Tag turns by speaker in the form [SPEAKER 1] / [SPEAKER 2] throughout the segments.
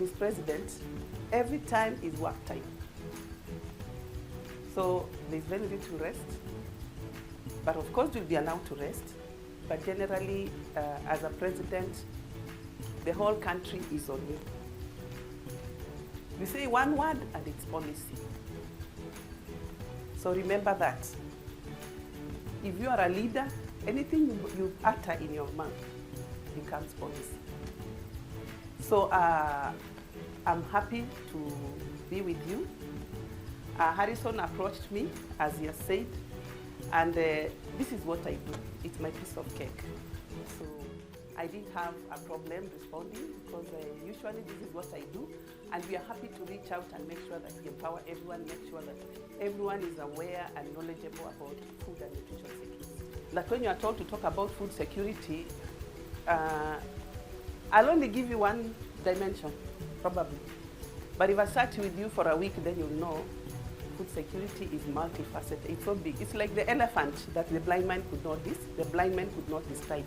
[SPEAKER 1] Mr. President, every time is work time. So there's very little rest. But of course, you'll be allowed to rest. But generally, as a president, the whole country is on you. You say one word and it's policy. So remember that. If you are a leader, anything you utter in your mouth becomes policy. So I'm happy to be with you. Harrison approached me, as he has said, and this is what I do. It's my piece of cake. So I didn't have a problem responding because usually this is what I do, and we are happy to reach out and make sure that we empower everyone, make sure that everyone is aware and knowledgeable about food and nutrition security. Like when you are told to talk about food security, I'll only give you one dimension, probably. But if I sat with you for a week, then you'll know food security is multifaceted. It's so big. It's like the elephant that the blind man could not describe.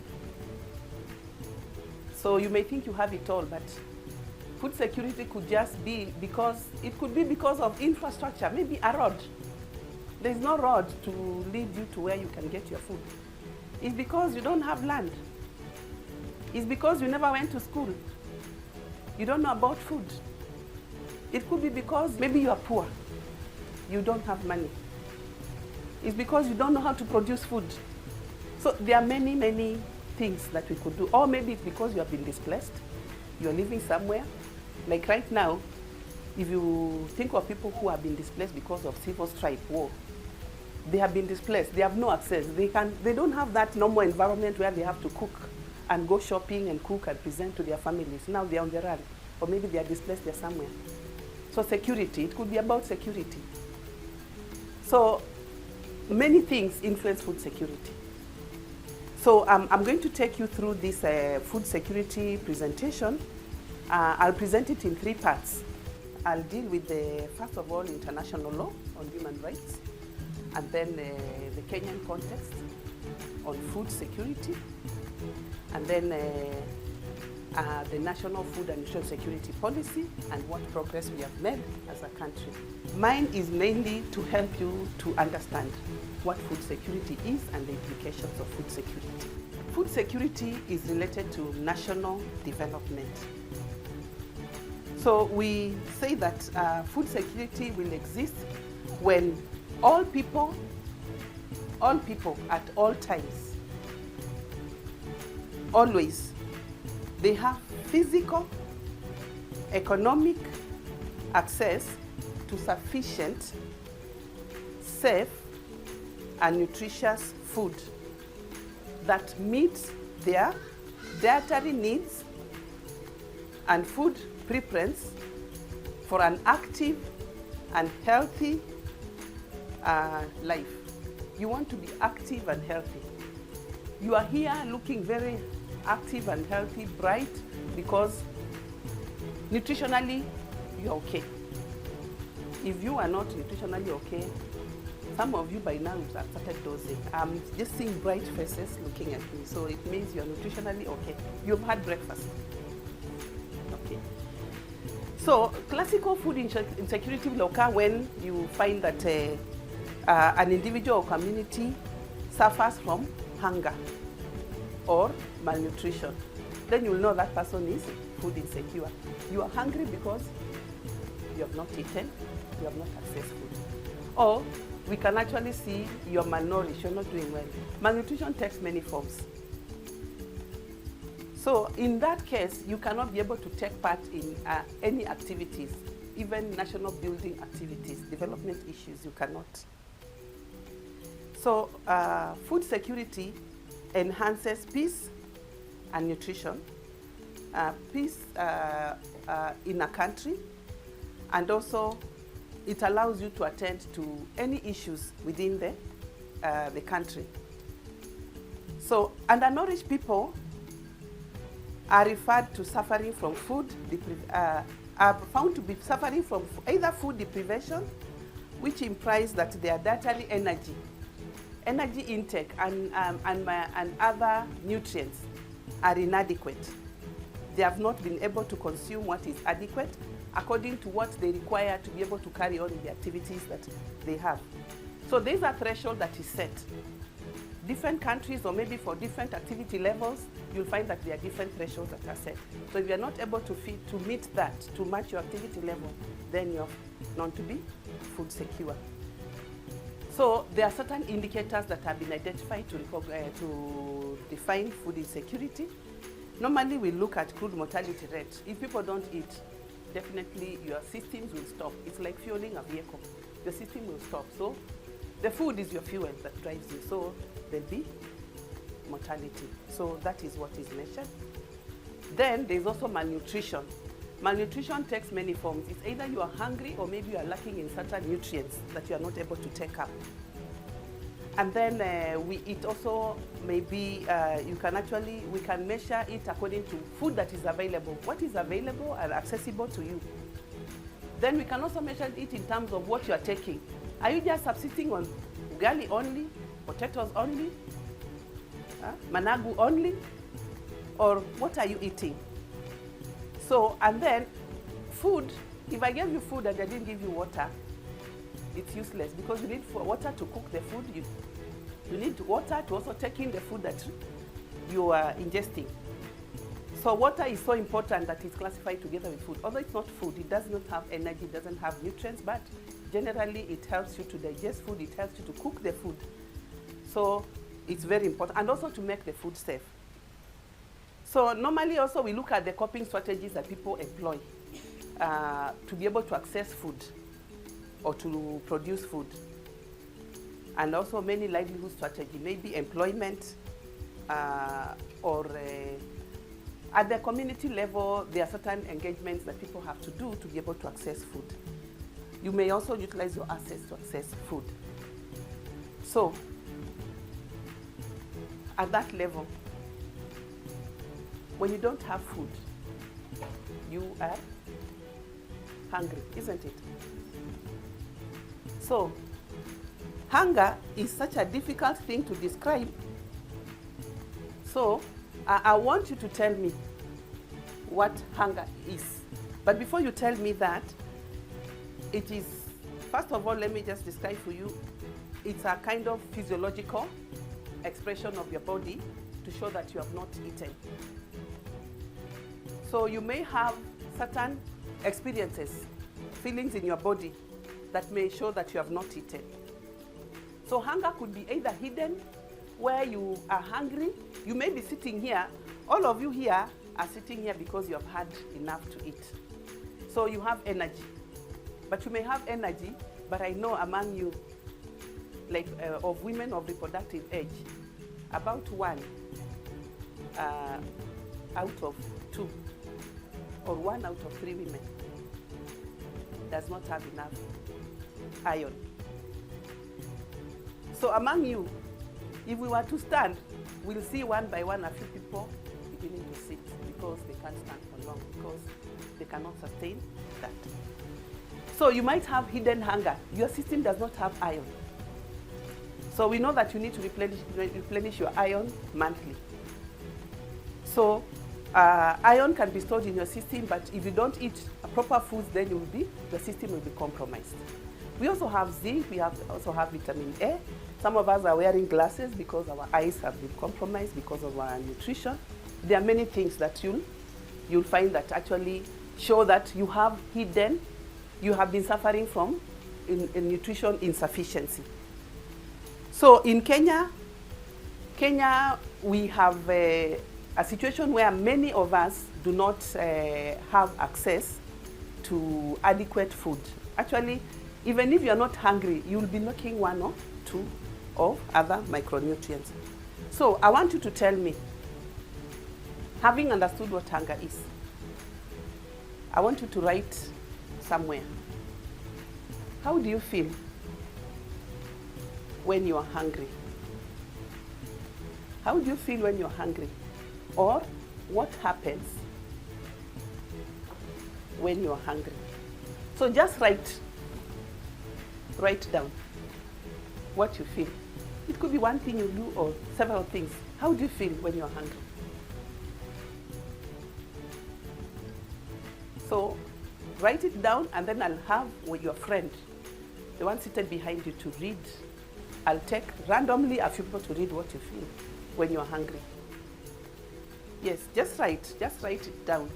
[SPEAKER 1] So you may think you have it all, but food security could just be because of infrastructure, maybe a road. There's no road to lead you to where you can get your food. It's because you don't have land. It's because you never went to school. You don't know about food. It could be because maybe you are poor. You don't have money. It's because you don't know how to produce food. So there are many, many things that we could do. Or maybe it's because you have been displaced. You're living somewhere. Like right now, if you think of people who have been displaced because of civil strife, war, they have been displaced. They have no access. They don't have that normal environment where they have to cook and go shopping and cook and present to their families. Now they're on the run. Or maybe they are displaced, they're somewhere. So security, it could be about security. So many things influence food security. So I'm going to take you through this food security presentation. I'll present it in 3 parts. I'll deal with first of all, international law on human rights, and then the Kenyan context on food security, and then the National Food and Nutrition Security Policy and what progress we have made as a country. Mine is mainly to help you to understand what food security is and the implications of food security. Food security is related to national development. So we say that food security will exist when all people at all times, always, they have physical, economic access to sufficient, safe, and nutritious food that meets their dietary needs and food preference for an active and healthy life. You want to be active and healthy. You are here looking very active and healthy, bright, because nutritionally you're okay. If you are not nutritionally okay, some of you by now have started dozing. I'm just seeing bright faces looking at me, so it means you're nutritionally okay. You've had breakfast. Okay. So classical food insecurity will occur when you find that an individual or community suffers from hunger or malnutrition. Then you will know that person is food insecure. You are hungry because you have not eaten, you have not accessed food. Or we can actually see you're malnourished, you're not doing well. Malnutrition takes many forms. So in that case, you cannot be able to take part in any activities, even national building activities, development issues, you cannot. So food security enhances peace and nutrition, peace in a country, and also it allows you to attend to any issues within the country. So undernourished people are referred to suffering from are found to be suffering from either food deprivation, which implies that their dietary energy intake and other nutrients are inadequate. they have not been able to consume what is adequate according to what they require to be able to carry on the activities that they have. So there's a threshold that is set. Different countries, or maybe for different activity levels, you'll find that there are different thresholds that are set. So if you're not able to meet that, to match your activity level, then you're known to be food secure. So there are certain indicators that have been identified to define food insecurity. Normally we look at crude mortality rate. If people don't eat, definitely your systems will stop. It's like fueling a vehicle. The system will stop. So the food is your fuel that drives you. So there'll be mortality. So that is what is measured. Then there's also malnutrition. Malnutrition takes many forms. It's either you are hungry or maybe you are lacking in certain nutrients that you are not able to take up. And then it also may be, we can measure it according to food that is available. What is available and accessible to you? Then we can also measure it in terms of what you are taking. Are you just subsisting on ugali only, potatoes only, managu only, or what are you eating? So, and then food, if I gave you food and I didn't give you water, it's useless because you need water to cook the food. You need water to also take in the food that you are ingesting. So water is so important that it's classified together with food. Although it's not food, it does not have energy, it doesn't have nutrients, but generally it helps you to digest food, it helps you to cook the food. So it's very important, and also to make the food safe. So normally also we look at the coping strategies that people employ to be able to access food or to produce food. And also many livelihood strategies, maybe employment or at the community level, there are certain engagements that people have to do to be able to access food. You may also utilize your assets to access food. So at that level, when you don't have food, you are hungry, isn't it? So hunger is such a difficult thing to describe. So I want you to tell me what hunger is. But before you tell me that, it is, first of all, let me just describe for you, it's a kind of physiological expression of your body to show that you have not eaten. So you may have certain experiences, feelings in your body that may show that you have not eaten. So hunger could be either hidden, where you are hungry. You may be sitting here, all of you here are sitting here because you have had enough to eat. So you have energy. But you may have energy, but I know among you, like of women of reproductive age, about 1 out of 2 or 1 out of 3 women does not have enough iron. So among you, if we were to stand, we'll see one by one a few people beginning to sit because they can't stand for long, because they cannot sustain that. So you might have hidden hunger. Your system does not have iron. So we know that you need to replenish your iron monthly. So iron can be stored in your system, but if you don't eat proper foods, then the system will be compromised. We also have zinc, we also have vitamin A. Some of us are wearing glasses because our eyes have been compromised because of our nutrition. There are many things that you'll find that actually show that you have been suffering from nutrition insufficiency. So in Kenya we have a situation where many of us do not have access to adequate food. Actually, even if you're not hungry, you'll be lacking 1 or 2 of other micronutrients. So I want you to tell me, having understood what hunger is, I want you to write somewhere. How do you feel when you are hungry? How do you feel when you're hungry? Or what happens when you're hungry? So just write down what you feel. It could be one thing you do or several things. How do you feel when you're hungry? So write it down, and then I'll have with your friend, the one seated behind you, to read. I'll take randomly a few people to read what you feel when you're hungry. Yes, just write it down.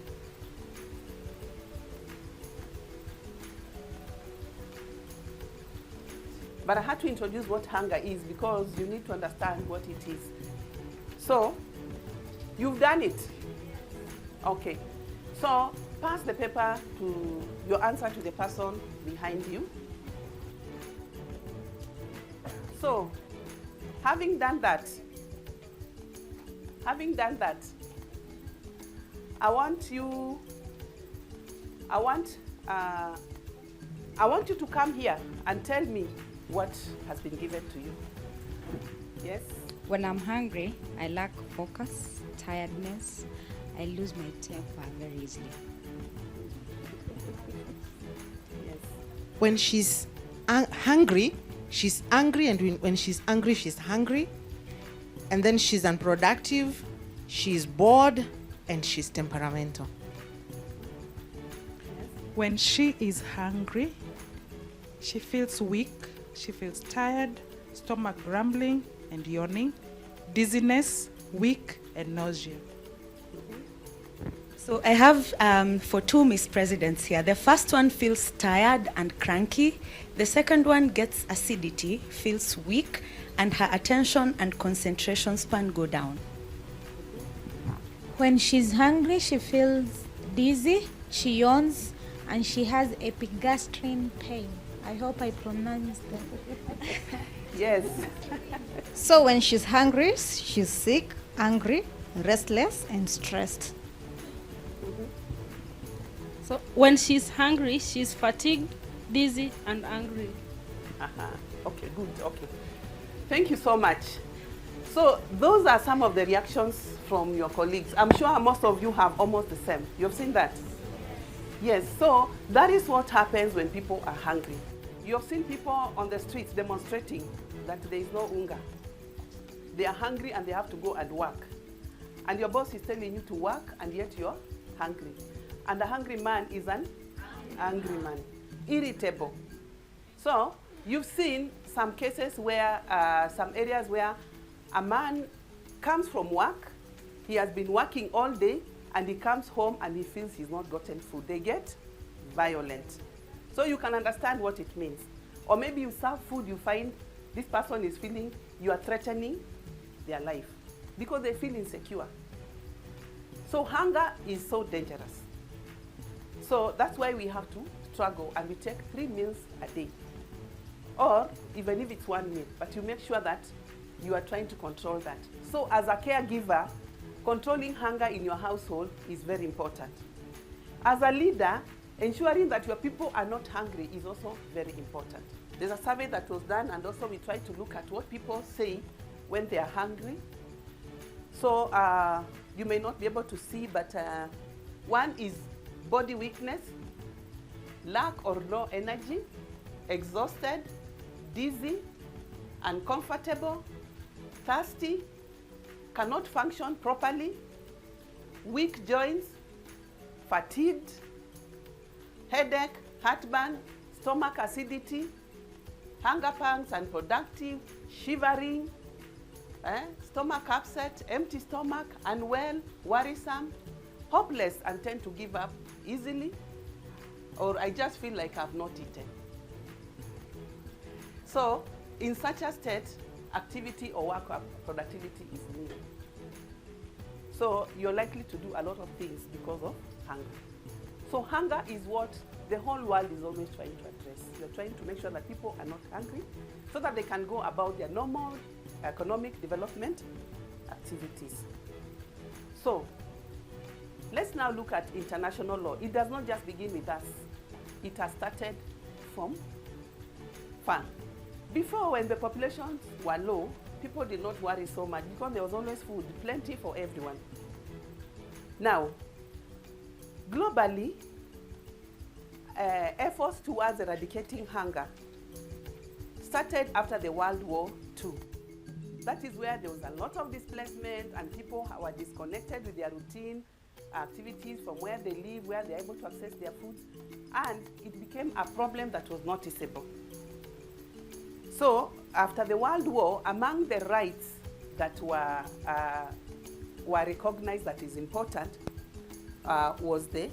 [SPEAKER 1] But I had to introduce what hunger is because you need to understand what it is. So, you've done it. Okay. So, pass the paper to your answer to the person behind you. So, having done that, I want you to come here and tell me what has been given to you. Yes?
[SPEAKER 2] When I'm hungry, I lack focus, tiredness. I lose my temper very easily.
[SPEAKER 1] Yes.
[SPEAKER 3] When she's hungry, she's angry, and when she's angry, she's hungry. And then she's unproductive, she's bored, and she's temperamental.
[SPEAKER 4] When she is hungry, she feels weak, she feels tired, stomach grumbling and yawning, dizziness, weak, and nausea.
[SPEAKER 5] So I have for two Miss Presidents here. The first one feels tired and cranky. The second one gets acidity, feels weak, and her attention and concentration span go down.
[SPEAKER 6] When she's hungry, she feels dizzy, she yawns, and she has epigastrine pain. I hope I pronounced that.
[SPEAKER 1] Yes.
[SPEAKER 7] So when she's hungry, she's sick, angry, restless, and stressed.
[SPEAKER 8] So when she's hungry, she's fatigued, dizzy, and angry.
[SPEAKER 1] Okay, good. Okay. Thank you so much. So those are some of the reactions from your colleagues. I'm sure most of you have almost the same. You've seen that? Yes. So that is what happens when people are hungry. You've seen people on the streets demonstrating that there is no hunger. They are hungry and they have to go and work. And your boss is telling you to work, and yet you're hungry. And a hungry man is an angry man, irritable. So you've seen some cases where, some areas where a man comes from work, he has been working all day, and he comes home and he feels he's not gotten food. They get violent. So you can understand what it means. Or maybe you serve food, you find this person is feeling you are threatening their life because they feel insecure. So hunger is so dangerous. So that's why we have to struggle, and we take 3 meals a day. Or even if it's 1 meal, but you make sure that you are trying to control that. So as a caregiver, controlling hunger in your household is very important. As a leader, ensuring that your people are not hungry is also very important. There's a survey that was done, and also we try to look at what people say when they are hungry. So you may not be able to see, but one is body weakness, lack or low energy, exhausted, dizzy, uncomfortable, thirsty, cannot function properly, weak joints, fatigued, headache, heartburn, stomach acidity, hunger pangs, unproductive, shivering, stomach upset, empty stomach, unwell, worrisome, hopeless and tend to give up easily, or I just feel like I've not eaten. So in such a state, activity or work productivity is needed. So you're likely to do a lot of things because of hunger. So hunger is what the whole world is always trying to address. We're trying to make sure that people are not hungry so that they can go about their normal economic development activities. So let's now look at international law. It does not just begin with us. It has started from far. Before, when the populations were low, people did not worry so much because there was always food, plenty for everyone. Now, globally, efforts towards eradicating hunger started after the World War II. That is where there was a lot of displacement and people were disconnected with their routine activities, from where they live, where they're able to access their food, and it became a problem that was noticeable. So after the World War, among the rights that were recognized that is important was the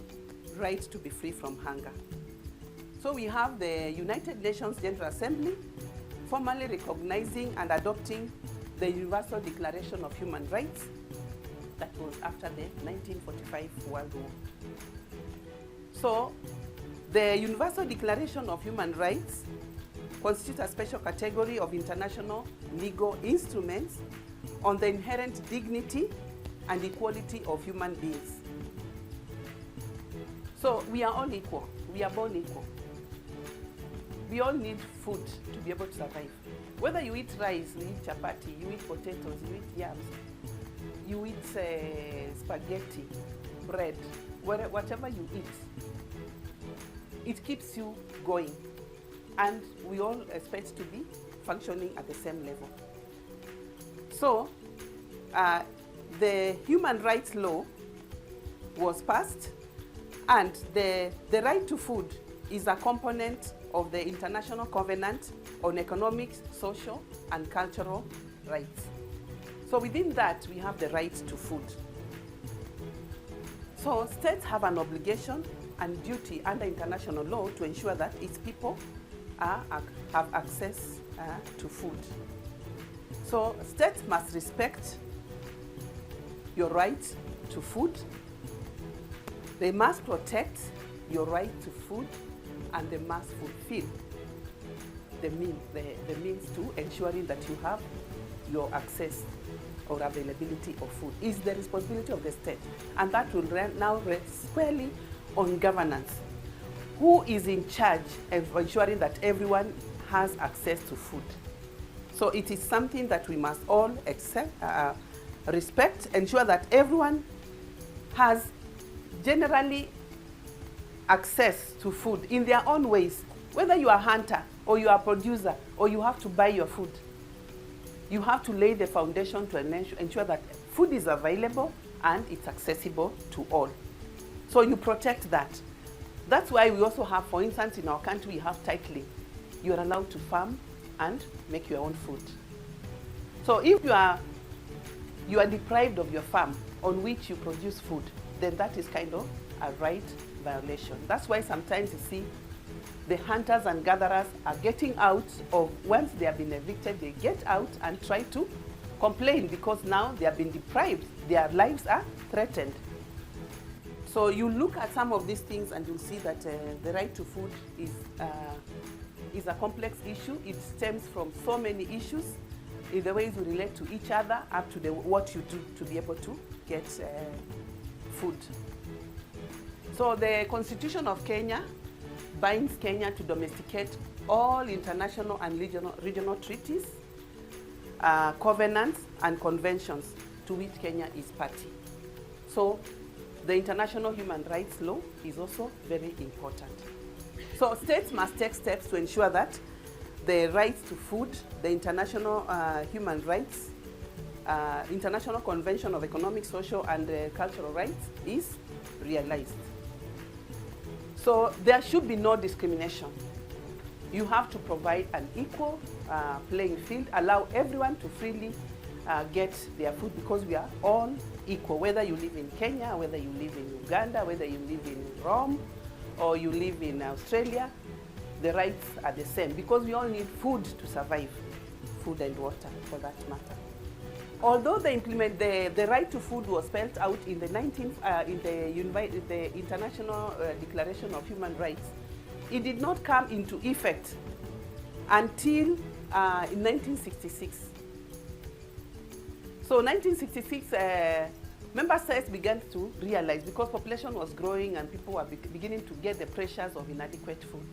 [SPEAKER 1] right to be free from hunger. So we have the United Nations General Assembly formally recognizing and adopting the Universal Declaration of Human Rights that was after the 1945 World War. So the Universal Declaration of Human Rights constitutes a special category of international legal instruments on the inherent dignity and equality of human beings. So we are all equal. We are born equal. We all need food to be able to survive. Whether you eat rice, you eat chapati, you eat potatoes, you eat yams, you eat spaghetti, bread, whatever you eat, it keeps you going. And we all expect to be functioning at the same level. So the human rights law was passed, and the right to food is a component of the International Covenant on Economic, Social, and Cultural Rights. So within that, we have the right to food. So states have an obligation and duty under international law to ensure that its people have access to food. So states must respect your right to food. They must protect your right to food, and they must fulfill the means to ensuring that you have your access or availability of food. Is the responsibility of the state, and that will now rest squarely on governance. Who is in charge of ensuring that everyone has access to food? So it is something that we must all accept, respect, ensure that everyone has generally access to food in their own ways. Whether you are a hunter or you are a producer or you have to buy your food, you have to lay the foundation to ensure that food is available and it's accessible to all. So you protect that. That's why we also have, for instance, in our country, we have titling. You are allowed to farm and make your own food. So if you are deprived of your farm on which you produce food, then that is kind of a right violation. That's why sometimes you see the hunters and gatherers are getting out of, once they have been evicted, they get out and try to complain because now they have been deprived, their lives are threatened. So you look at some of these things and you'll see that the right to food is a complex issue. It stems from so many issues in the ways we relate to each other up to what you do to be able to get food. So the Constitution of Kenya binds Kenya to domesticate all international and regional treaties, covenants, and conventions to which Kenya is party. So the international human rights law is also very important. So states must take steps to ensure that the rights to food, the international human rights, International Convention of Economic, Social, and Cultural Rights is realized. So there should be no discrimination. You have to provide an equal playing field, allow everyone to freely get their food because we are all equal, whether you live in Kenya, whether you live in Uganda, whether you live in Rome, or you live in Australia, the rights are the same because we all need food to survive, food and water for that matter. Although the right to food was spelled out in the International Declaration of Human Rights, it did not come into effect until in 1966. So 1966, member states began to realize, because population was growing and people were beginning to get the pressures of inadequate food.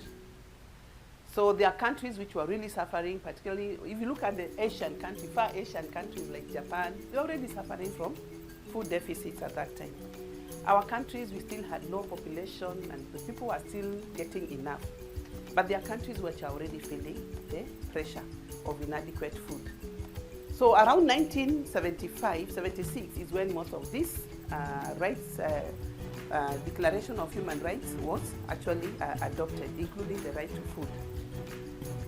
[SPEAKER 1] So there are countries which were really suffering, particularly if you look at the Asian countries, far Asian countries like Japan, they're already suffering from food deficits at that time. Our countries, we still had low population and the people were still getting enough. But there are countries which are already feeling the pressure of inadequate food. So around 1975, 76 is when most of these rights Declaration of Human Rights was actually adopted, including the right to food.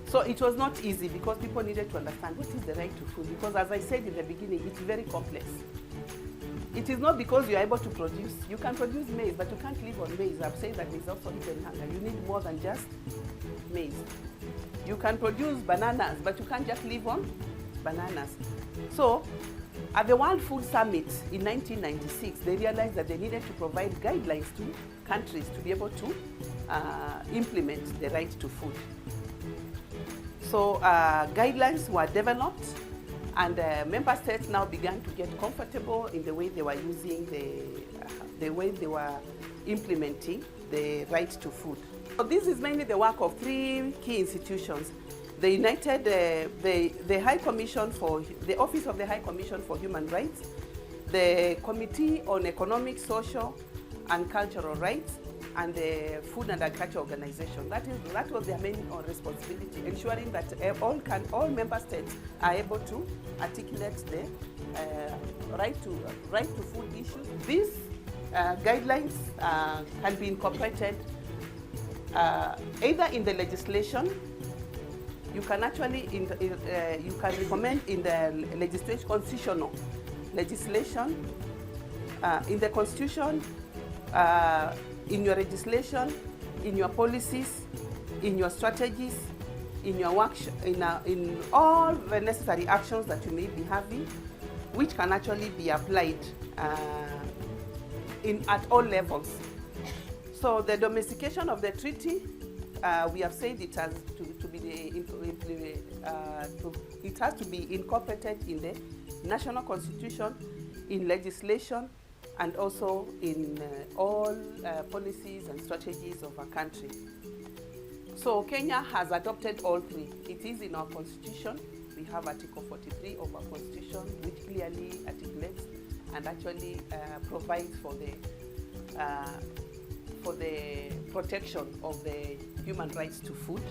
[SPEAKER 1] So it was not easy because people needed to understand what is the right to food, because as I said in the beginning, it's very complex. It is not because you are able to produce. You can produce maize, but you can't live on maize. I've said that there's also hidden hunger. You need more than just maize. You can produce bananas, but you can't just live on bananas. So at the World Food Summit in 1996, they realized that they needed to provide guidelines to countries to be able to implement the right to food. So guidelines were developed, and member states now began to get comfortable in the way they were using the way they were implementing the right to food. So this is mainly the work of three key institutions: the High Commission for the Office of the High Commission for Human Rights, the Committee on Economic, Social, and Cultural Rights, and the Food and Agriculture Organization. That was their main responsibility, ensuring that all member states are able to articulate the right to food issues. These guidelines can be incorporated either in the legislation. You can actually you can recommend in the legislation, constitutional legislation, in the constitution, in your legislation, in your policies, in your strategies, in your work, in all the necessary actions that you may be having, which can actually be applied at all levels. So the domestication of the treaty, we have said it has it has to be incorporated in the national constitution, in legislation, and also in all policies and strategies of our country. So Kenya has adopted all three. It is in our constitution. We have Article 43 of our constitution, which clearly articulates and actually provides for the protection of the human rights to food.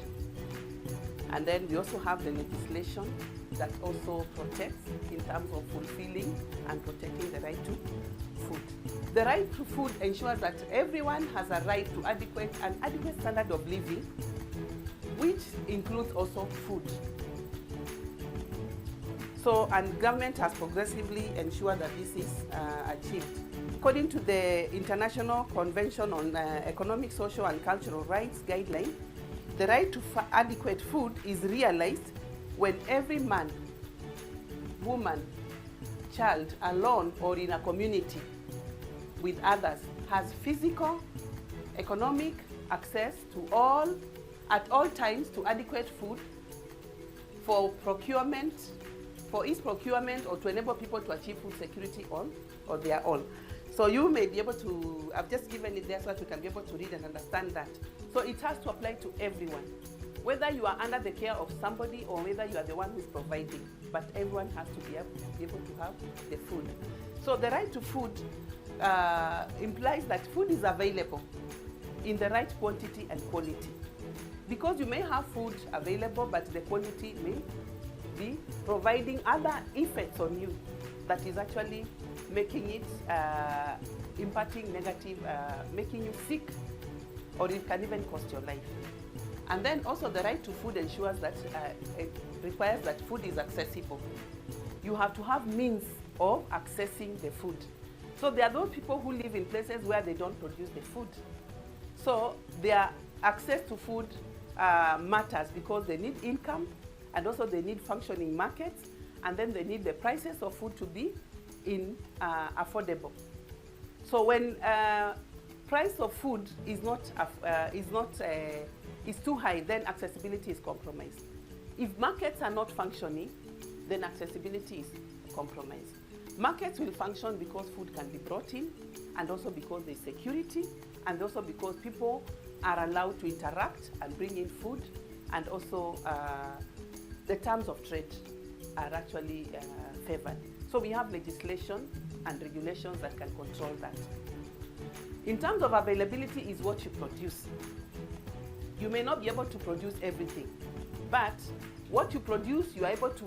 [SPEAKER 1] And then we also have the legislation that also protects in terms of fulfilling and protecting the right to food. The right to food ensures that everyone has a right to an adequate standard of living, which includes also food. So, and government has progressively ensured that this is achieved. According to the International Convention on Economic, Social, and Cultural Rights guideline, the right to adequate food is realized when every man, woman, child, alone or in a community with others, has physical, economic access to at all times to adequate food for its procurement or to enable people to achieve food security on their own. So you may be able to, I've just given it there so that you can be able to read and understand that. So it has to apply to everyone, whether you are under the care of somebody or whether you are the one who is providing, but everyone has to be able to have the food. So the right to food implies that food is available in the right quantity and quality. Because you may have food available, but the quality may be providing other effects on you that is actually making it, impacting negative, making you sick, or it can even cost your life. And then also the right to food ensures that it requires that food is accessible. You have to have means of accessing the food. So there are those people who live in places where they don't produce the food. So their access to food matters because they need income, and also they need functioning markets, and then they need the prices of food to be affordable. So when price of food is too high, then accessibility is compromised. If markets are not functioning, then accessibility is compromised. Markets will function because food can be brought in, and also because there's security, and also because people are allowed to interact and bring in food, and also the terms of trade are actually favored. So we have legislation and regulations that can control that. In terms of availability is what you produce. You may not be able to produce everything, but what you produce, you are able to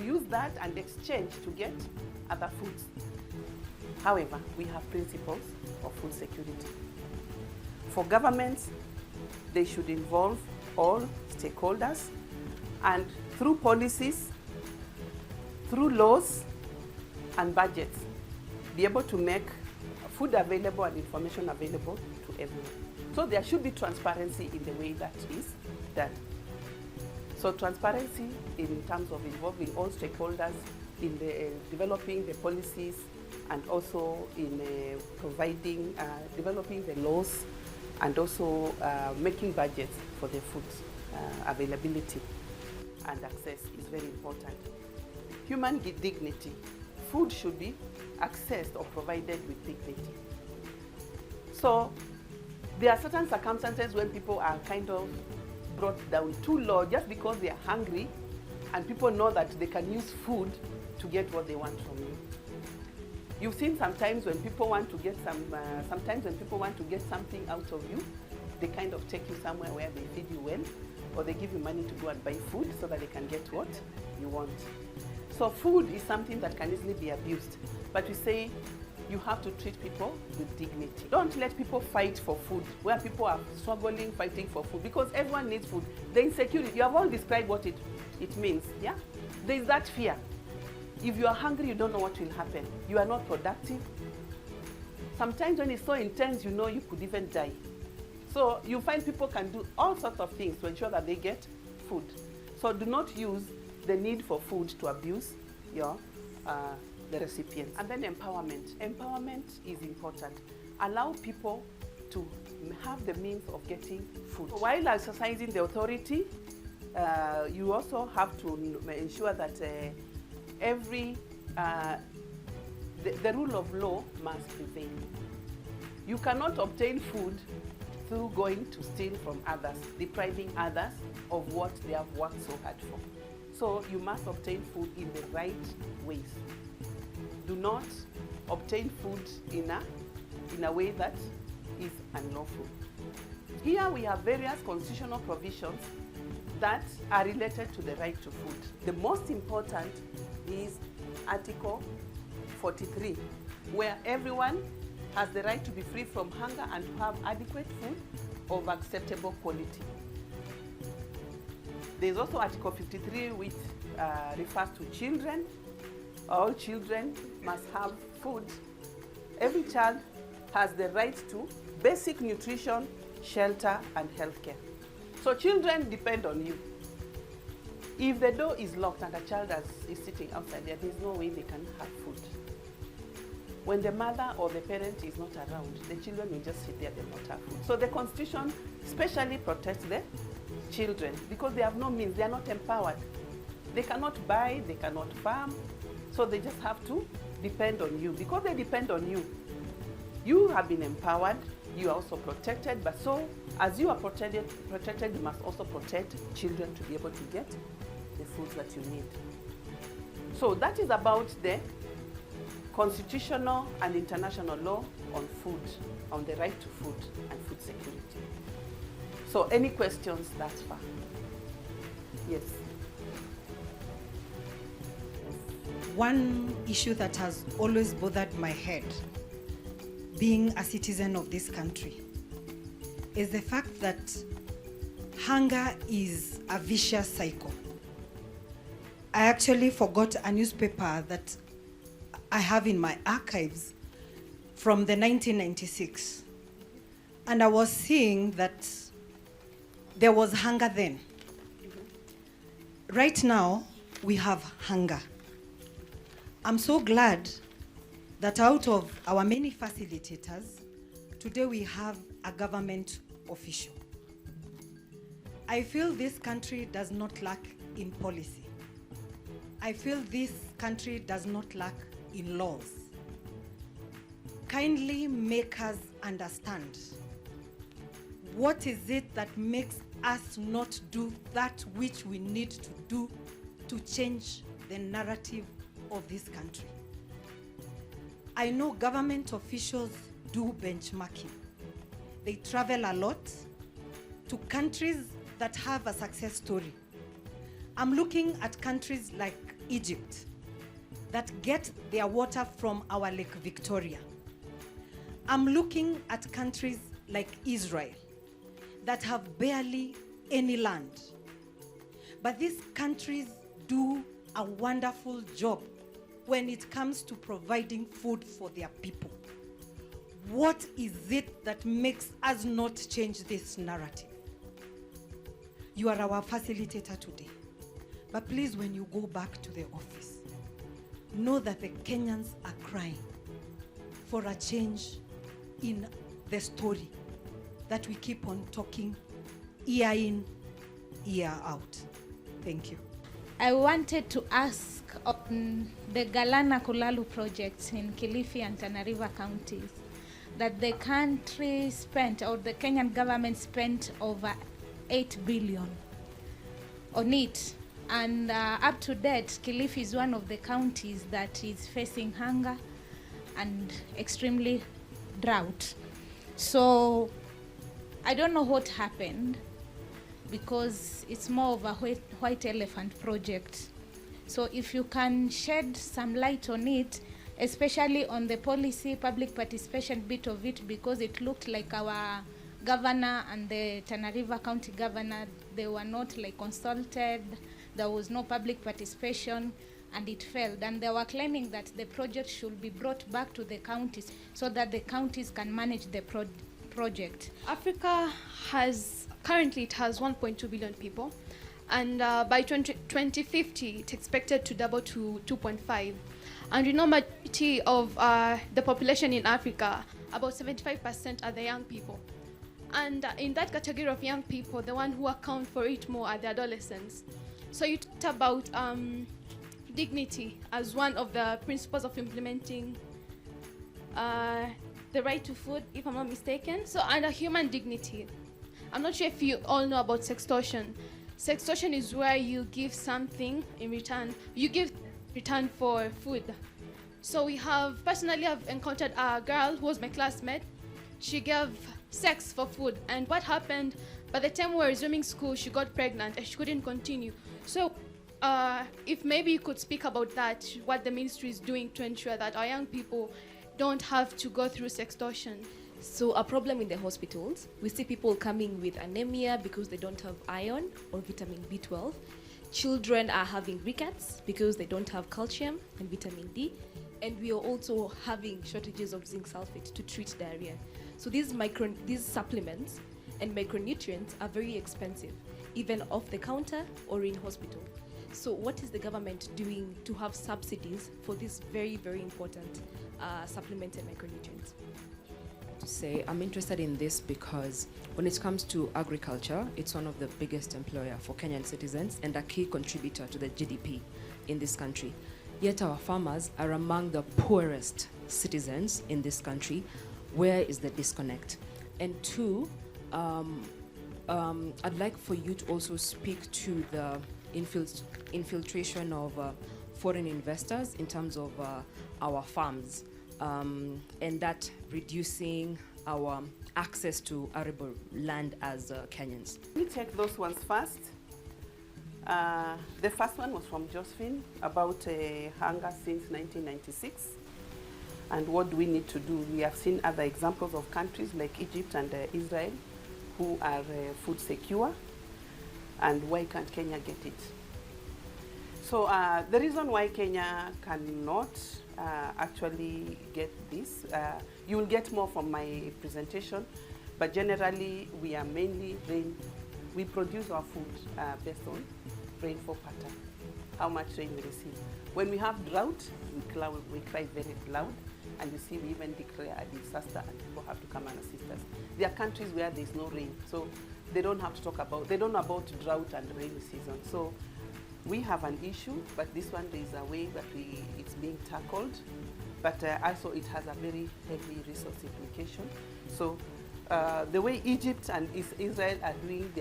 [SPEAKER 1] use that and exchange to get other foods. However, we have principles of food security. For governments, they should involve all stakeholders and through policies, through laws and budgets, be able to make food available and information available to everyone. So there should be transparency in the way that is done. So transparency in terms of involving all stakeholders in the, developing the policies and also in providing, developing the laws and also making budgets for the food availability and access is very important. Human dignity. Food should be accessed or provided with dignity. So there are certain circumstances when people are kind of brought down too low just because they are hungry and people know that they can use food to get what they want from you. You've seen sometimes when people want to get sometimes when people want to get something out of you, they kind of take you somewhere where they feed you well, or they give you money to go and buy food so that they can get what you want. So food is something that can easily be abused, but we say you have to treat people with dignity. Don't let people fight for food, where people are struggling, fighting for food, because everyone needs food. The insecurity, you have all described what it means, yeah? There is that fear. If you are hungry, you don't know what will happen. You are not productive. Sometimes when it's so intense, you know you could even die. So you find people can do all sorts of things to ensure that they get food. So do not use the need for food to abuse your the recipients. And then empowerment. Empowerment is important. Allow people to have the means of getting food. While exercising the authority, you also have to ensure that the rule of law must prevail. You cannot obtain food through going to steal from others, depriving others of what they have worked so hard for. So you must obtain food in the right ways. Do not obtain food in a way that is unlawful. Here we have various constitutional provisions that are related to the right to food. The most important is Article 43, where everyone has the right to be free from hunger and to have adequate food of acceptable quality. There is also Article 53, which refers to children. All children must have food. Every child has the right to basic nutrition, shelter, and healthcare. So children depend on you. If the door is locked and a child is sitting outside there, there's no way they can have food. When the mother or the parent is not around, the children will just sit there, they will not have food. So the Constitution specially protects the children because they have no means, they are not empowered. They cannot buy, they cannot farm, so they just have to depend on you. Because they depend on you, you have been empowered, you are also protected, but so as you are protected, you must also protect children to be able to get the foods that you need. So that is about the constitutional and international law on food, on the right to food and food security. So any questions thus far? Yes.
[SPEAKER 9] One issue that has always bothered my head, being a citizen of this country, is the fact that hunger is a vicious cycle. I actually forgot a newspaper that I have in my archives from the 1996. And I was seeing that there was hunger then. Right now, we have hunger. I'm so glad that out of our many facilitators, today we have a government official. I feel this country does not lack in policy. I feel this country does not lack in laws. Kindly make us understand, what is it that makes us not do that which we need to do to change the narrative of this country? I know government officials do benchmarking. They travel a lot to countries that have a success story. I'm looking at countries like Egypt. that get their water from our Lake Victoria. I'm looking at countries like Israel that have barely any land. But these countries do a wonderful job when it comes to providing food for their people. What is it that makes us not change this narrative? You are our facilitator today. But please, when you go back to the office, know that the Kenyans are crying for a change in the story that we keep on talking year in, year out. Thank you.
[SPEAKER 6] I wanted to ask on the Galana Kulalu project in Kilifi and Tana River counties that the country spent, or the Kenyan government spent, over 8 billion on it. And up to date, Kilifi is one of the counties that is facing hunger and extremely drought. So I don't know what happened, because it's more of a white elephant project. So if you can shed some light on it, especially on the policy, public participation bit of it, because it looked like our governor and the Tana River County governor, they were not like consulted, there was no public participation, and it failed. And they were claiming that the project should be brought back to the counties so that the counties can manage the project.
[SPEAKER 10] Africa currently it has 1.2 billion people, and by 2050 it's expected to double to 2.5. And we know majority of the population in Africa, about 75% are the young people. And in that category of young people, the one who account for it more are the adolescents. So you talked about dignity as one of the principles of implementing the right to food, if I'm not mistaken. So under human dignity, I'm not sure if you all know about sextortion. Sextortion is where you give something in return. You give return for food. So personally I've encountered a girl who was my classmate. She gave sex for food, and what happened, by the time we were resuming school, she got pregnant and she couldn't continue. So if maybe you could speak about that, what the ministry is doing to ensure that our young people don't have to go through sextortion.
[SPEAKER 11] So a problem in the hospitals, we see people coming with anemia because they don't have iron or vitamin B12. Children are having rickets because they don't have calcium and vitamin D. And we are also having shortages of zinc sulfate to treat diarrhea. So these supplements and micronutrients are very expensive, even off the counter or in hospital. So what is the government doing to have subsidies for these very, very important supplements and micronutrients?
[SPEAKER 12] To say I'm interested in this because when it comes to agriculture, it's one of the biggest employer for Kenyan citizens and a key contributor to the GDP in this country. Yet our farmers are among the poorest citizens in this country. Where is the disconnect? And two, I'd like for you to also speak to the infiltration of foreign investors in terms of our farms, and that reducing our access to arable land as Kenyans.
[SPEAKER 1] Let me take those ones first. The first one was from Josephine about hunger since 1996. And what do we need to do? We have seen other examples of countries like Egypt and Israel who are food secure. And why can't Kenya get it? So the reason why Kenya cannot actually get this, you will get more from my presentation, but generally we are mainly we produce our food based on rainfall pattern, how much rain we receive. When we have drought, we cry very loud, and you see we even declare a disaster and people have to come and assist us. There are countries where there's no rain, so they don't have to talk about, they don't know about drought and rainy season. So we have an issue, but this one there is a way that it's being tackled, but also it has a very heavy resource implication. So the way Egypt and Israel are doing,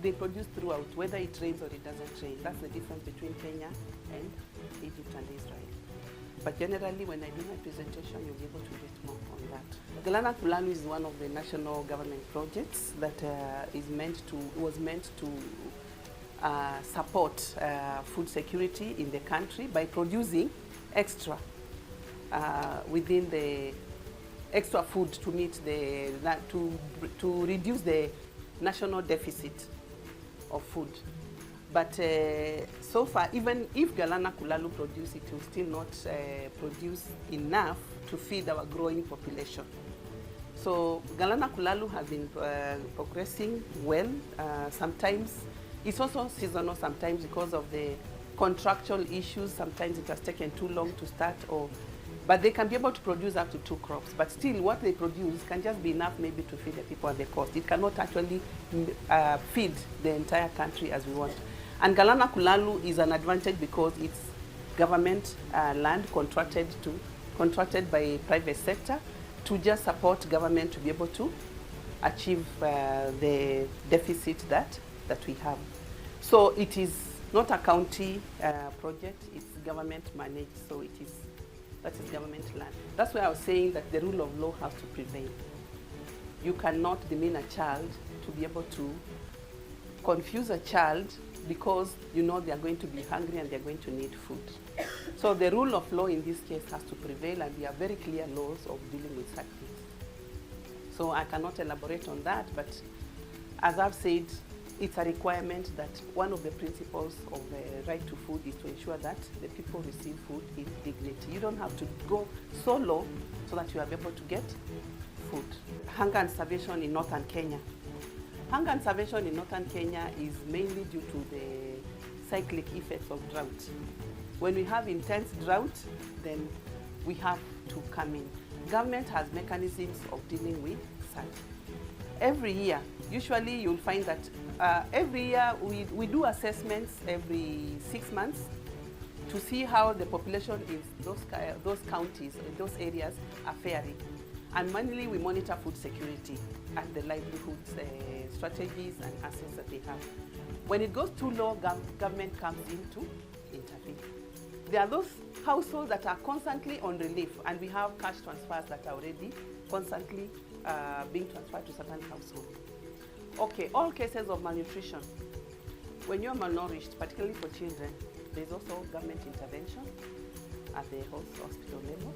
[SPEAKER 1] they produce throughout, whether it rains or it doesn't rain. That's the difference between Kenya and Egypt and Israel. But generally, when I do my presentation, you'll be able to get more on that. Galana Kulanu is one of the national government projects that was meant to support food security in the country by producing extra within the extra food to meet the, to reduce the national deficit of food. But so far, even if Galana Kulalu produce, it will still not produce enough to feed our growing population. So Galana Kulalu has been progressing well. Sometimes it's also seasonal, sometimes because of the contractual issues. Sometimes it has taken too long to start, but they can be able to produce up to 2 crops. But still, what they produce can just be enough maybe to feed the people at the cost. It cannot actually feed the entire country as we want. And Galana Kulalu is an advantage because it's government land contracted by private sector to just support government to be able to achieve the deficit that we have. So it is not a county project, it's government managed, so that is government land. That's why I was saying that the rule of law has to prevail. You cannot demean a child to be able to confuse a child because you know they are going to be hungry and they are going to need food. So the rule of law in this case has to prevail, and there are very clear laws of dealing with such things. So I cannot elaborate on that, but as I've said, it's a requirement that one of the principles of the right to food is to ensure that the people receive food in dignity. You don't have to go so low so that you are able to get food. Hunger and starvation in northern Kenya. Hunger and starvation in northern Kenya is mainly due to the cyclic effects of drought. When we have intense drought, then we have to come in. Government has mechanisms of dealing with such. Every year, usually you'll find that every year we do assessments every 6 months to see how the population in those counties, in those areas are faring. And manually we monitor food security and the livelihoods strategies and assets that they have. When it goes too low, government comes in to intervene. There are those households that are constantly on relief, and we have cash transfers that are already constantly being transferred to certain households. Okay, all cases of malnutrition. When you're malnourished, particularly for children, there's also government intervention at the hospital level.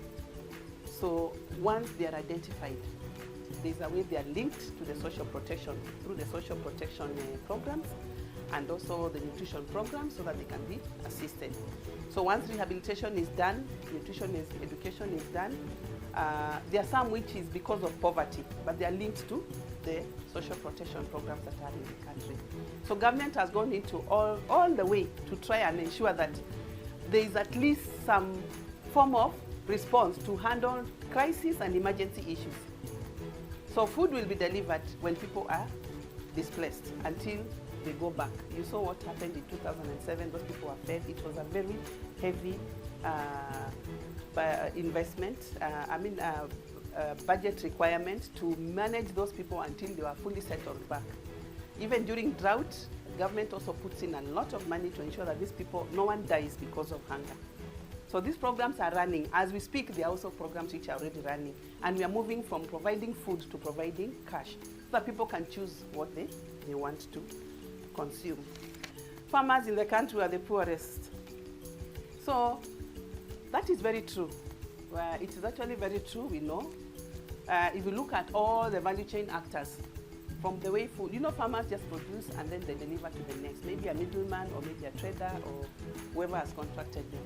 [SPEAKER 1] So once they are identified, there's a way they are linked to the social protection, through the social protection programs and also the nutrition programs, so that they can be assisted. So once rehabilitation is done, education is done, there are some which is because of poverty, but they are linked to the social protection programs that are in the country. So government has gone into all the way to try and ensure that there is at least some form of response to handle crisis and emergency issues. So food will be delivered when people are displaced until they go back. You saw what happened in 2007, those people were fed. It was a very heavy investment, budget requirement to manage those people until they were fully settled back. Even during drought, government also puts in a lot of money to ensure that these people, no one dies because of hunger. So these programs are running. As we speak, there are also programs which are already running. And we are moving from providing food to providing cash, so that people can choose what they want to consume. Farmers in the country are the poorest. So that is very true. It is actually very true, we know. If you look at all the value chain actors, from the way food, farmers just produce and then they deliver to the next, maybe a middleman or maybe a trader or whoever has contracted them.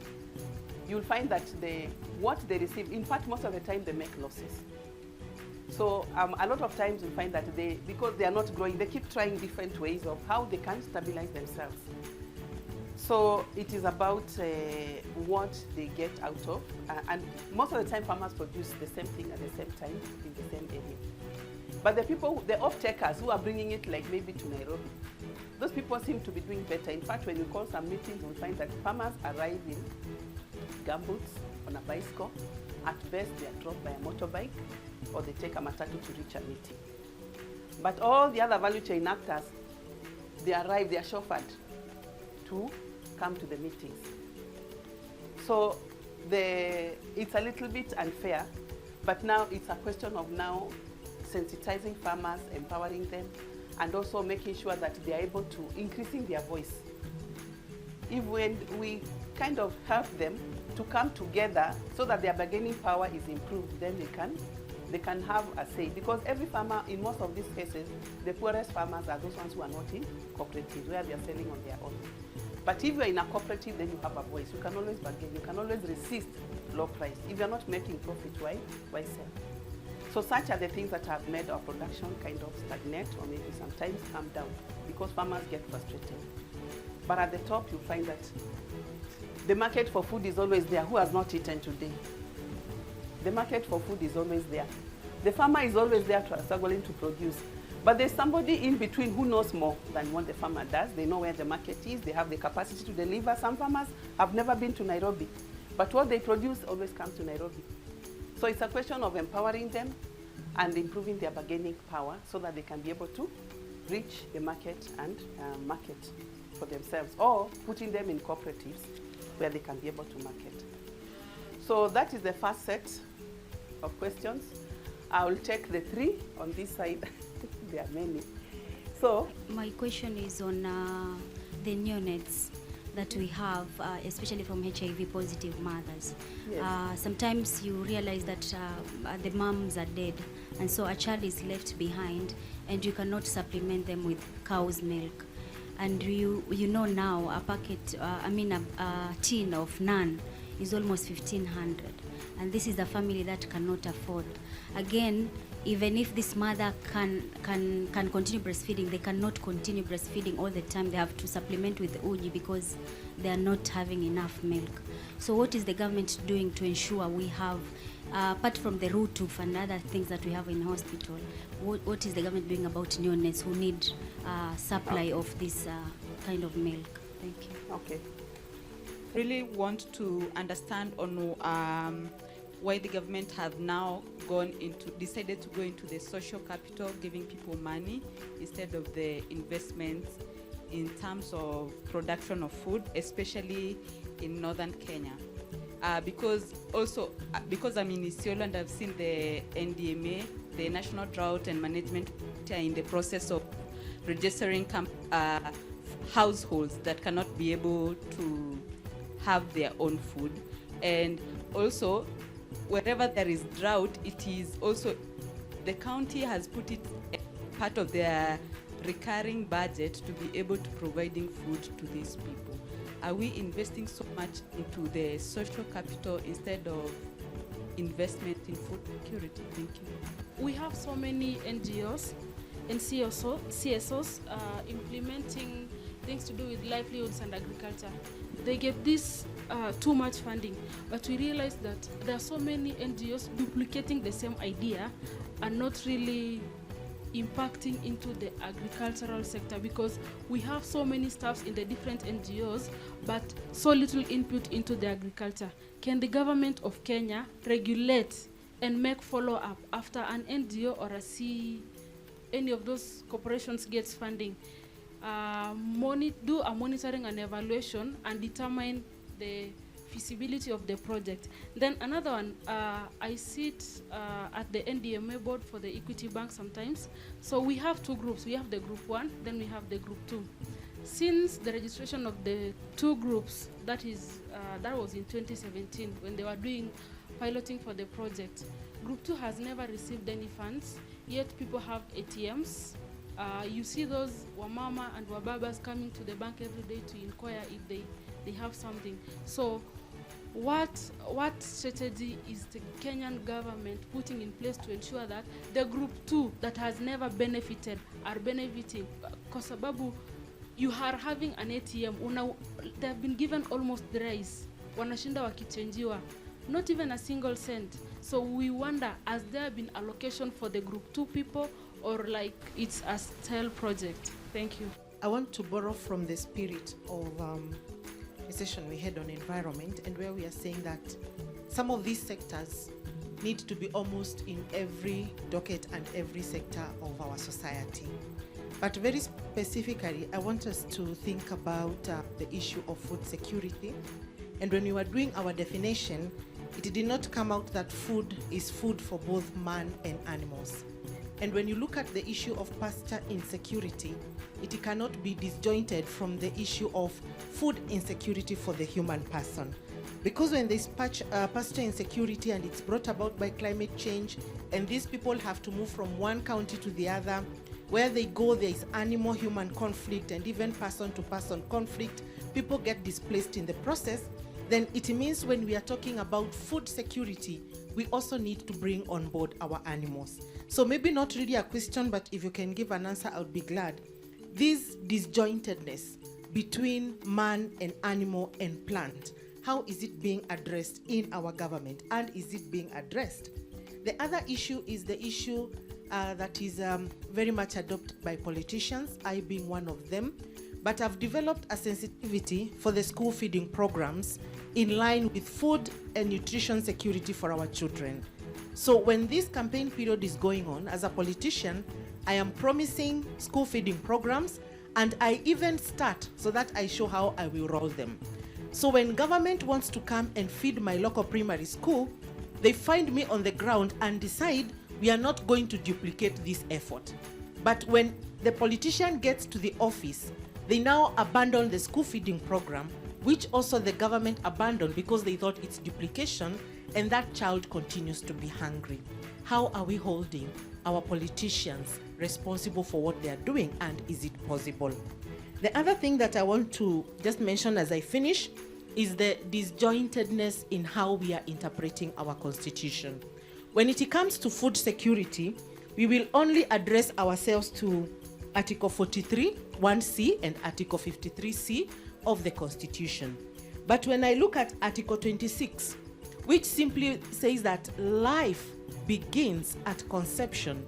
[SPEAKER 1] You'll find that what they receive, in fact, most of the time they make losses. So a lot of times you find that because they are not growing, they keep trying different ways of how they can stabilize themselves. So it is about what they get out of, and most of the time farmers produce the same thing at the same time in the same area. But the people, the off-takers who are bringing it like maybe to Nairobi, those people seem to be doing better. In fact, when you call some meetings, you'll find that farmers arrive in gumboots on a bicycle. At best, they are dropped by a motorbike, or they take a matatu to reach a meeting. But all the other value chain actors, they arrive, they are chauffeured to come to the meetings. So it's a little bit unfair, but now it's a question of now sensitizing farmers, empowering them, and also making sure that they are able to increasing their voice. If when we kind of help them to come together so that their bargaining power is improved, then they can have a say. Because every farmer, in most of these cases, the poorest farmers are those ones who are not in cooperatives, where they are selling on their own. But if you're in a cooperative, then you have a voice. You can always bargain. You can always resist low price. If you're not making profit, why sell? So such are the things that have made our production kind of stagnate or maybe sometimes come down because farmers get frustrated. But at the top, you find that the market for food is always there. Who has not eaten today? The market for food is always there. The farmer is always there struggling to produce. But there's somebody in between who knows more than what the farmer does. They know where the market is. They have the capacity to deliver. Some farmers have never been to Nairobi, but what they produce always comes to Nairobi. So it's a question of empowering them and improving their bargaining power so that they can be able to reach the market and market for themselves, or putting them in cooperatives where they can be able to market. So that is the first set of questions. I will take the 3 on this side. There are many. So
[SPEAKER 2] my question is on the neonates that we have, especially from HIV positive mothers.
[SPEAKER 1] Yes.
[SPEAKER 2] Sometimes you realize that the moms are dead, and so a child is left behind, and you cannot supplement them with cow's milk. And you know now a packet, a tin of naan is almost 1,500, and this is a family that cannot afford. Again, even if this mother can continue breastfeeding, they cannot continue breastfeeding all the time. They have to supplement with uji because they are not having enough milk. So what is the government doing to ensure we have, apart from the root tube and other things that we have in hospital, what is the government doing about neonates who need supply of this kind of milk? Thank you.
[SPEAKER 1] Okay.
[SPEAKER 4] Really want to understand on why the government have now decided to go into the social capital, giving people money instead of the investments in terms of production of food, especially in northern Kenya. Because I'm in Isiolo and I've seen the NDMA, the National Drought and Management, in the process of registering households that cannot be able to have their own food. And also, wherever there is drought, it is also, the county has put it part of their recurring budget to be able to providing food to these people. Are we investing so much into the social capital instead of investment in food security? Thank you.
[SPEAKER 8] We have so many NGOs and CSOs implementing things to do with livelihoods and agriculture. They get this too much funding, but we realize that there are so many NGOs duplicating the same idea and not really impacting into the agricultural sector, because we have so many staffs in the different NGOs but so little input into the agriculture. Can the government of Kenya regulate and make follow-up after an NGO or any of those corporations gets funding? Do a monitoring and evaluation and determine the feasibility of the project. Then another one, I sit at the NDMA board for the Equity Bank sometimes. So we have 2 groups. We have the group 1, then we have the group 2. Since the registration of the 2 groups, that was in 2017 when they were doing piloting for the project, group 2 has never received any funds, yet people have ATMs. You see those wamama and wababas coming to the bank every day to inquire if they have something. So what strategy is the Kenyan government putting in place to ensure that the group 2 that has never benefited are benefiting? Kwa sababu you are having an ATM, they have been given almost the rice, wanashinda wakichenjiwa, not even a single cent. So we wonder, has there been allocation for the group 2 people, or like it's a stale project? Thank you.
[SPEAKER 3] I want to borrow from the spirit of a session we had on environment, and where we are saying that some of these sectors need to be almost in every docket and every sector of our society. But very specifically, I want us to think about the issue of food security. And when we were doing our definition, it did not come out that food is food for both man and animals. And when you look at the issue of pasture insecurity, it cannot be disjointed from the issue of food insecurity for the human person. Because when there's pasture insecurity and it's brought about by climate change, and these people have to move from one county to the other, where they go there is animal-human conflict and even person-to-person conflict, people get displaced in the process, then it means when we are talking about food security, we also need to bring on board our animals. So maybe not really a question, but if you can give an answer, I would be glad. This disjointedness between man and animal and plant, how is it being addressed in our government, and is it being addressed? The other issue is the issue that is very much adopted by politicians, I being one of them, but I've developed a sensitivity for the school feeding programs in line with food and nutrition security for our children. So when this campaign period is going on, as a politician, I am promising school feeding programs, and I even start so that I show how I will roll them. So when government wants to come and feed my local primary school, they find me on the ground and decide we are not going to duplicate this effort. But when the politician gets to the office, they now abandon the school feeding program, which also the government abandoned because they thought it's duplication, and that child continues to be hungry. How are we holding our politicians responsible for what they are doing, and is it possible? The other thing that I want to just mention as I finish is the disjointedness in how we are interpreting our constitution. When it comes to food security, we will only address ourselves to Article 43, 1C, and Article 53C of the Constitution. But when I look at Article 26, which simply says that life begins at conception,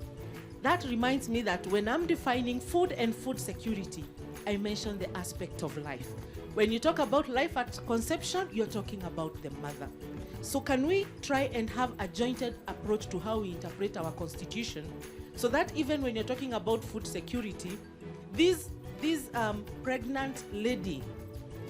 [SPEAKER 3] that reminds me that when I'm defining food and food security, I mention the aspect of life. When you talk about life at conception, you're talking about the mother. So can we try and have a jointed approach to how we interpret our constitution, so that even when you're talking about food security, this pregnant lady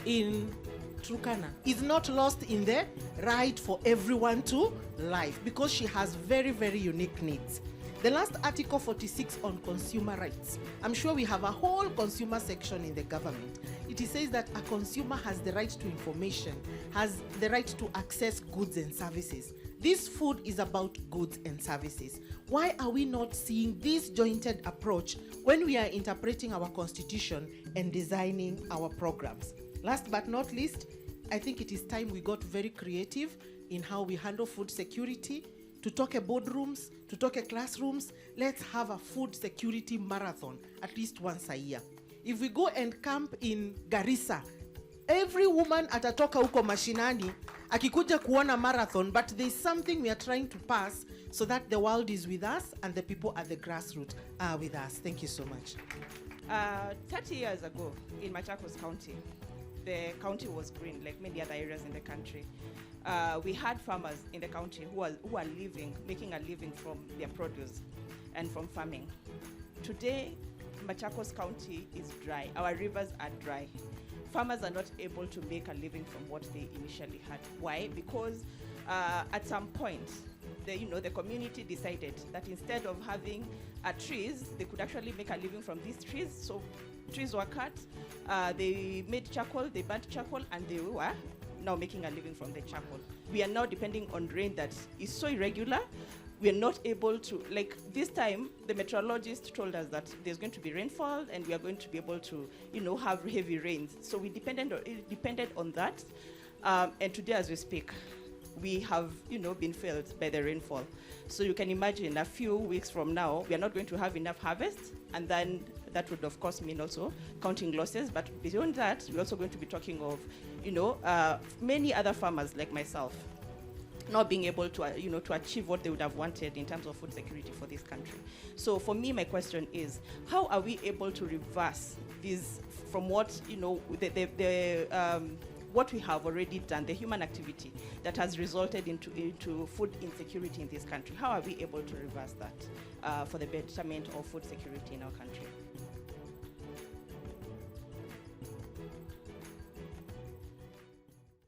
[SPEAKER 3] in Turkana is not lost in the right for everyone to life, because she has very, very unique needs. The last Article 46 on consumer rights, I'm sure we have a whole consumer section in the government. It says that a consumer has the right to information, has the right to access goods and services. This food is about goods and services. Why are we not seeing this jointed approach when we are interpreting our constitution and designing our programs? Last but not least, I think it is time we got very creative in how we handle food security. To talk about boardrooms, to talk about classrooms, let's have a food security marathon at least once a year. If we go and camp in Garissa, every woman atatoka huko mashinani akikuja kuona marathon, but there's something we are trying to pass so that the world is with us and the people at the grassroots are with us. Thank you so much.
[SPEAKER 13] 30 years ago in Machakos County, the county was green like many other areas in the country. We had farmers in the county who are making a living from their produce and from farming. Today, Machakos County is dry. Our rivers are dry. Farmers are not able to make a living from what they initially had. Why? Because at some point, the community decided that instead of having trees, they could actually make a living from these trees. So trees were cut, they made charcoal, they burnt charcoal, and they were now making a living from the charcoal. We are now depending on rain that is so irregular. We are not able to, like this time, the meteorologist told us that there's going to be rainfall and we are going to be able to, have heavy rains. So we depended on that. And today as we speak, we have, been failed by the rainfall. So you can imagine a few weeks from now, we are not going to have enough harvest, and then that would of course mean also counting losses. But beyond that, we're also going to be talking of, many other farmers like myself not being able to, to achieve what they would have wanted in terms of food security for this country. So for me, my question is, how are we able to reverse this from what, what we have already done, the human activity that has resulted into food insecurity in this country? How are we able to reverse that for the betterment of food security in our country?